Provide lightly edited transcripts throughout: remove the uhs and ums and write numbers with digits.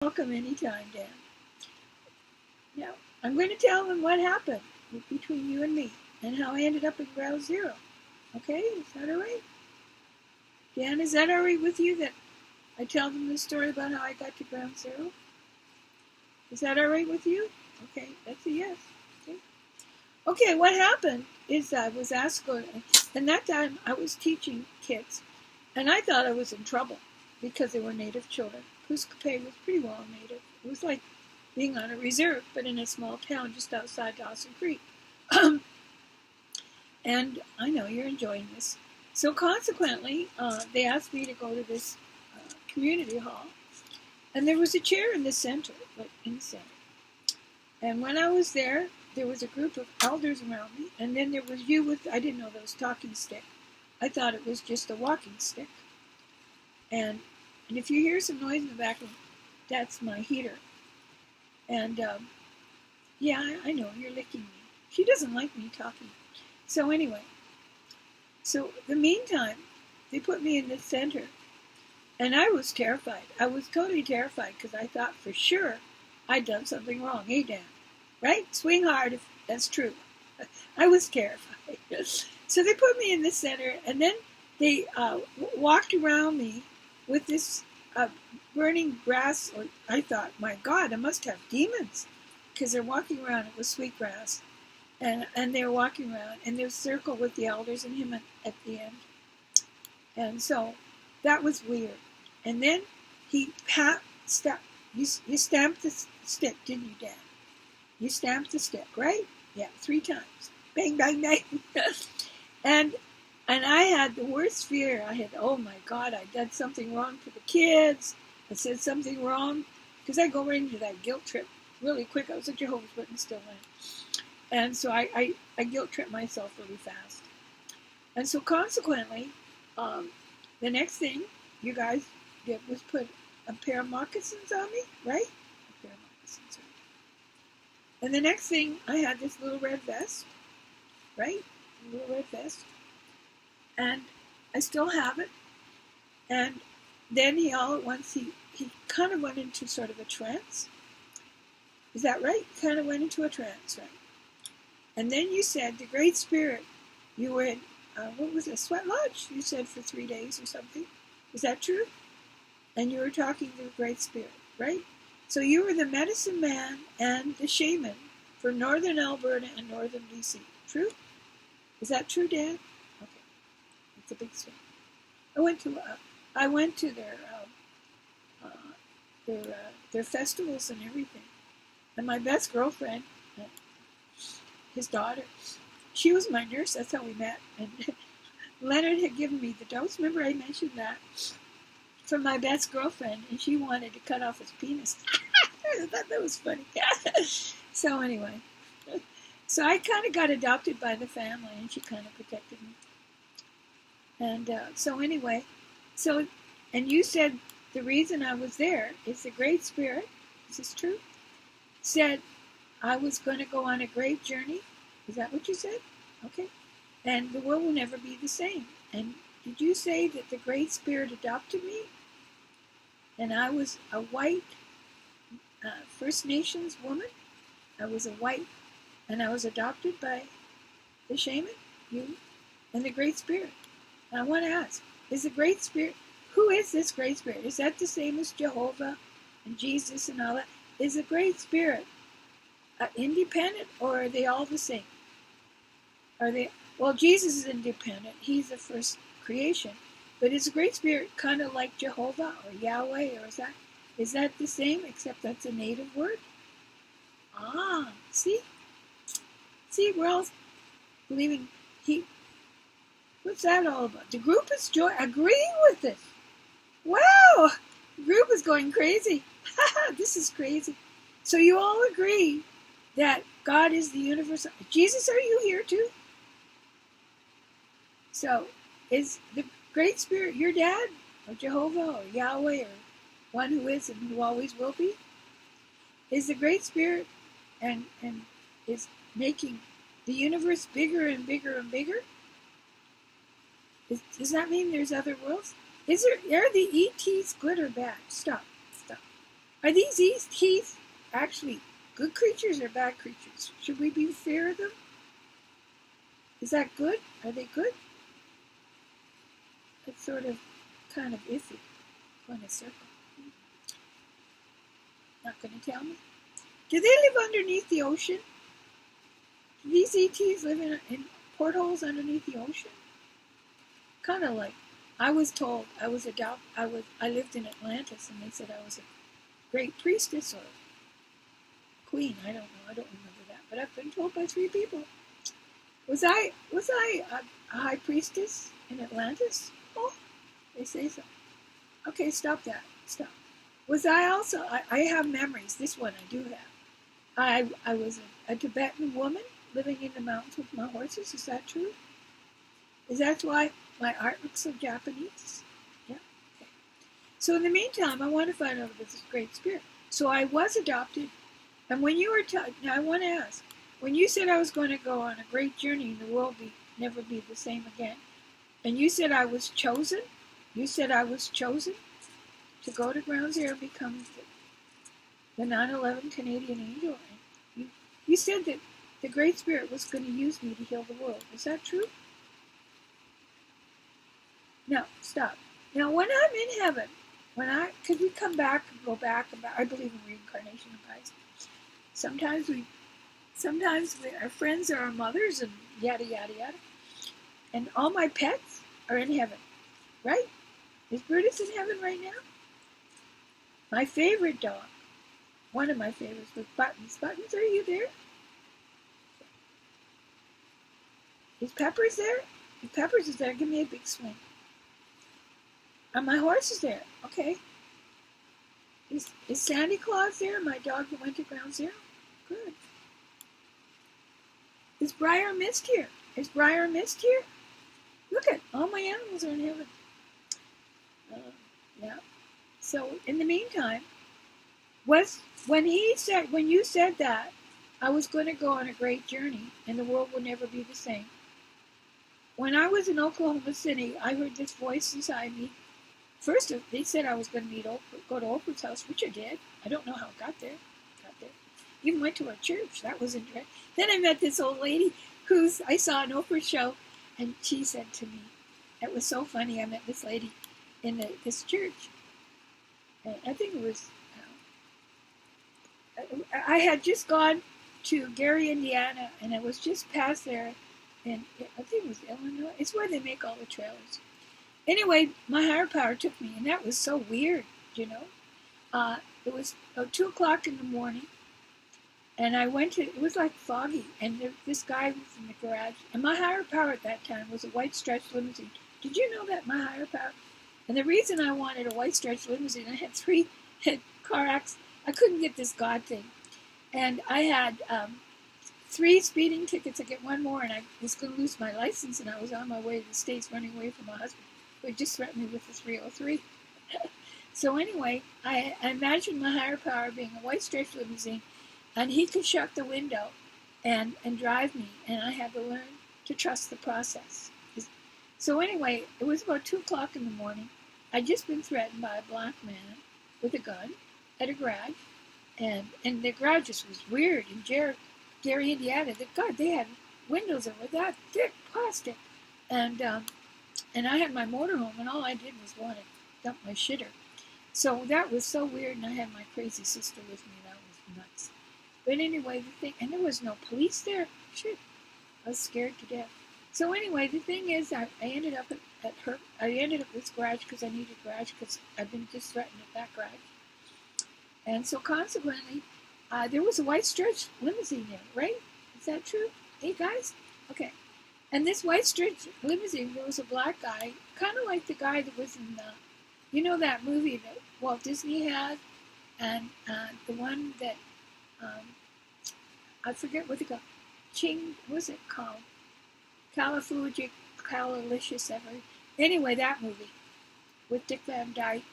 welcome anytime, Dan. Now, I'm going to tell them what happened between you and me and how I ended up in ground zero. Okay? Is that all right? Dan, is that all right with you that I tell them the story about how I got to ground zero? Is that all right with you? Okay, that's a yes. Okay, what happened is I was asked to go, and that time I was teaching kids, and I thought I was in trouble because they were Native children. Puskapay was pretty well Native. It was like being on a reserve, but in a small town just outside Dawson Creek. And I know you're enjoying this. So consequently, they asked me to go to this community hall, and there was a chair in the center, like in the center. And when I was there was a group of elders around me, and then there was you with, I didn't know that was talking stick. I thought it was just a walking stick. And if you hear some noise in the background, that's my heater. And yeah, I know, you're licking me. She doesn't like me talking. So anyway, so the meantime, they put me in the center, and I was terrified. I was totally terrified because I thought for sure I'd done something wrong. Hey, Dan, right? Swing hard if that's true. I was terrified. So they put me in the center, and then they walked around me with this burning grass. Or I thought, my God, I must have demons, because they're walking around. It was sweet grass, and they're walking around, and there's a circle with the elders and him at the end. And so that was weird. And then he you stamped the stick, didn't you, Dad? You stamped the stick, right? Yeah, 3 times. Bang, bang, bang. And I had the worst fear. I had, oh my God, I did something wrong to the kids. I said something wrong. Because I go right into that guilt trip really quick. I was a Jehovah's Witness still then. And so I guilt tripped myself really fast. And so consequently, the next thing you guys did was put a pair of moccasins on me, right? A pair of moccasins, right? And the next thing, I had this little red vest, right? A little red vest. And I still have it. And then he all at once, he kind of went into sort of a trance. Is that right? He kind of went into a trance, right? And then you said, the Great Spirit, you were in, what was it, Sweat Lodge? You said for 3 days or something. Is that true? And you were talking to the Great Spirit, right? So you were the medicine man and the shaman for northern Alberta and northern BC. True? Is that true, Dan? Okay. It's a big story. I went to their festivals and everything. And my best girlfriend, his daughter, she was my nurse. That's how we met. And Leonard had given me the dose. Remember I mentioned that? From my best girlfriend, and she wanted to cut off his penis. I thought that was funny. So anyway, so I kind of got adopted by the family, and she kind of protected me. And so anyway, and you said the reason I was there is the Great Spirit, is this true? Said I was going to go on a great journey. Is that what you said? Okay. And the world will never be the same. And did you say that the Great Spirit adopted me? And I was a white First Nations woman. I was a white, and I was adopted by the shaman, you, and the Great Spirit. And I want to ask, is the Great Spirit, who is this Great Spirit? Is that the same as Jehovah and Jesus and all that? Is the Great Spirit independent, or are they all the same? Are they? Well, Jesus is independent. He's the first creation. But is the Great Spirit kind of like Jehovah or Yahweh, or is that the same, except that's a native word? Ah, see, we're all believing what's that all about? The group is agreeing with this. Wow, the group is going crazy. This is crazy. So you all agree that God is the universal. Jesus, are you here too? So is the Great Spirit your dad, or Jehovah, or Yahweh, or one who is and who always will be? Is the Great Spirit and is making the universe bigger and bigger and bigger? Does that mean there's other worlds? Are the ETs good or bad? Stop. Are these ETs actually good creatures or bad creatures? Should we be fear of them? Is that good? Are they good? It's sort of kind of iffy. Going a circle. Not going to tell me. Do they live underneath the ocean? Do these ETs live in portholes underneath the ocean? Kind of like, I was told I lived in Atlantis, and they said I was a great priestess or queen. I don't know. I don't remember that, but I've been told by 3 people. Was I a high priestess in Atlantis? Oh, they say so. Okay, stop that. Stop. Was I also? I have memories. This one I do have. I was a Tibetan woman living in the mountains with my horses. Is that true? Is that why my art looks so Japanese? Yeah. Okay. So in the meantime, I want to find out about this great spirit. So I was adopted, and when you were now I want to ask, when you said I was going to go on a great journey and the world never be the same again, and you said I was chosen, to go to Ground Zero and become the 9/11 Canadian Angel. And you said that the Great Spirit was going to use me to heal the world. Is that true? No, stop. Now, when I'm in heaven, could we come back and go back? I believe in reincarnation, guys. Sometimes our friends are our mothers and yada, yada, yada. And all my pets are in heaven, right? Is Brutus in heaven right now? My favorite dog, one of my favorites, was Buttons. Buttons, are you there? Is Peppers there? If Peppers is there, give me a big swing. And my horse is there. Okay. Is Sandy Claus there? My dog that went to Ground Zero? Good. Is Briar Mist here? Look at all my animals are in heaven. Yeah. So in the meantime, when you said that I was going to go on a great journey and the world will never be the same. When I was in Oklahoma City, I heard this voice inside me. First, they said I was going to go to Oprah's house, which I did. I don't know how I got there. Even went to our church. That was interesting. Then I met this old lady I saw an Oprah show, and she said to me, it was so funny. I met this lady in this church. And I think it was, I had just gone to Gary, Indiana, and I was just past there, and I think it was Illinois. It's where they make all the trailers. Anyway, my higher power took me, and that was so weird, you know. It was 2 o'clock in the morning, and it was like foggy, and this guy was in the garage, and my higher power at that time was a white stretch limousine. Did you know that, my higher power? And the reason I wanted a white stretch limousine, I had 3 car accidents. I couldn't get this God thing. And I had 3 speeding tickets. I get 1 more, and I was going to lose my license, and I was on my way to the States running away from my husband, who had just threatened me with the 303. So anyway, I imagined my higher power being a white stretch limousine, and he could shut the window and drive me, and I had to learn to trust the process. So anyway, it was about 2 o'clock in the morning. I'd just been threatened by a black man with a gun at a garage, and the garage just was weird. In Gary, Indiana, they had windows that were that thick plastic, and I had my motorhome, and all I did was want to dump my shitter. So that was so weird, and I had my crazy sister with me. That was nuts. But anyway, and there was no police there. Shit, I was scared to death. So anyway, the thing is, I ended up at this garage because I needed a garage because I've been just threatened at that garage. And so consequently, there was a white stretch limousine there, right? Is that true? Hey guys? Okay. And this white stretch limousine, there was a black guy, kind of like the guy that was in that movie that Walt Disney had, and the one that, I forget what it called. What was it called? Califuji, Calilicious ever. Anyway, that movie with Dick Van Dyke.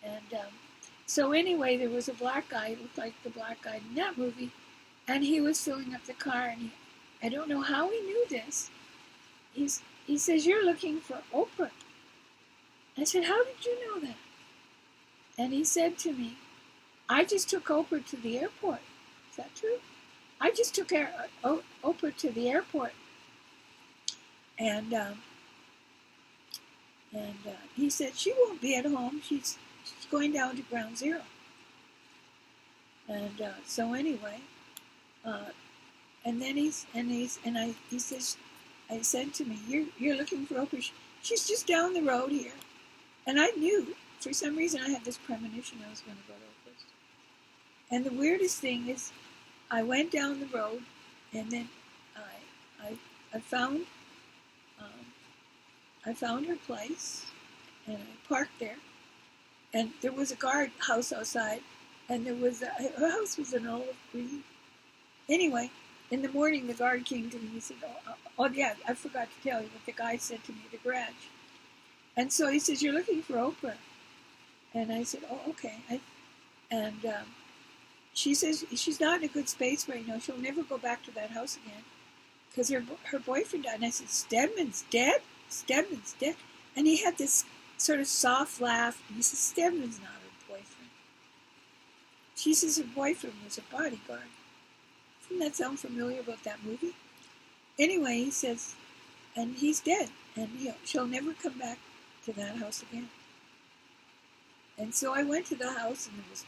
And so anyway, there was a black guy, looked like the black guy in that movie, and he was filling up the car, and I don't know how he knew this. He says, "You're looking for Oprah." I said, "How did you know that?" And he said to me, I just took Oprah to the airport. Is that true? I just took Oprah to the airport. And he said, she won't be at home. She's going down to Ground Zero. And so anyway, and then he says, I said to me, you're looking for Oprah. She's just down the road here. And I knew, for some reason, I had this premonition I was going to go to Oprah's. And the weirdest thing is, I went down the road, and then I found her place, and I parked there, and there was a guard house outside, and her house was an olive green. Anyway, in the morning, the guard came to me. He said, oh yeah, I forgot to tell you what the guy said to me at the garage. And so he says, you're looking for Oprah. And I said, oh, okay. She says she's not in a good space right now. She'll never go back to that house again because her boyfriend died. And I said, Stedman's dead? Stedman's dead? And he had this sort of soft laugh. And he said, Stedman's not her boyfriend. She says her boyfriend was a bodyguard. Doesn't that sound familiar about that movie? Anyway, he says, and he's dead. And she'll never come back to that house again. And so I went to the house, and there was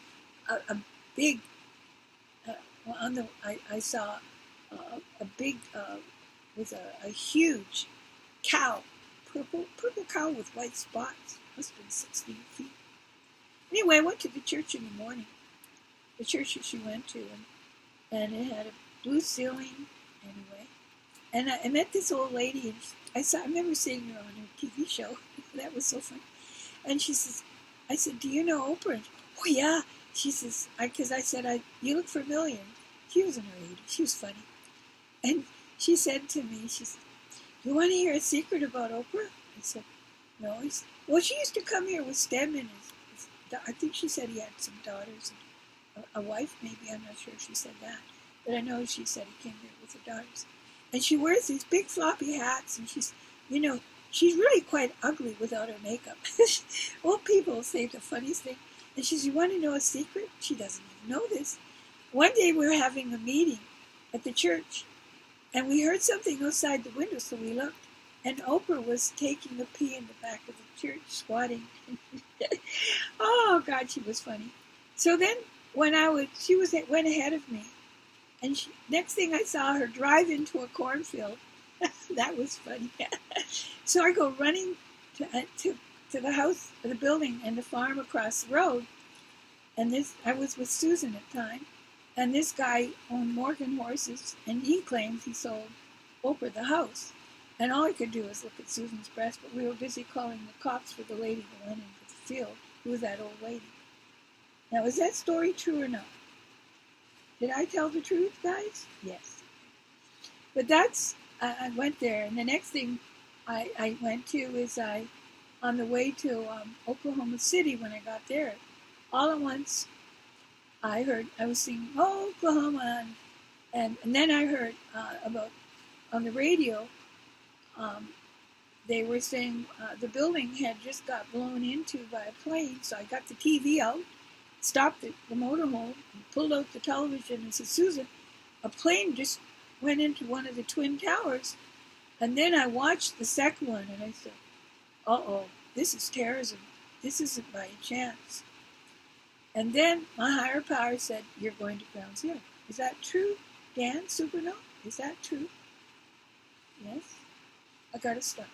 a big, I saw a big, was a huge cow, purple cow with white spots. Must have been 16 feet. Anyway, I went to the church in the morning, the church that she went to, and it had a blue ceiling, anyway. And I met this old lady, and I remember seeing her on her TV show. That was so funny. And she says, I said, do you know Oprah? Oh, yeah. She says, because I said, you look familiar. She was in her 80s. She was funny. And she said to me, she said, you want to hear a secret about Oprah? I said, no. He said, well, she used to come here with Stedman. I think she said he had some daughters, and a wife maybe. I'm not sure if she said that. But I know she said he came here with her daughters. And she wears these big floppy hats, and she's really quite ugly without her makeup. Old people say the funniest thing. And she says, you want to know a secret? She doesn't even know this. One day we were having a meeting at the church, and we heard something outside the window, so we looked. And Oprah was taking a pee in the back of the church, squatting. Oh, God, she was funny. So then, went ahead of me. And next thing I saw her drive into a cornfield. That was funny. So I go running to the house, the building, and the farm across the road. And I was with Susan at the time. And this guy owned Morgan horses, and he claims he sold Oprah the house. And all I could do was look at Susan's breast, but we were busy calling the cops for the lady that went into the field. Who was that old lady? Now, is that story true or not? Did I tell the truth, guys? Yes. But I went there, and the next thing I went to is on the way to Oklahoma City when I got there, all at once I was singing Oklahoma, and then I heard about on the radio they were saying the building had just got blown into by a plane, so I got the TV out, stopped the motorhome, and pulled out the television and said, Susan, a plane just went into one of the Twin Towers. And then I watched the second one, and I said, uh-oh, this is terrorism. This isn't by chance. And then my higher power said, you're going to Ground Zero. Is that true, Dan Superno? Is that true? Yes? I got to stop.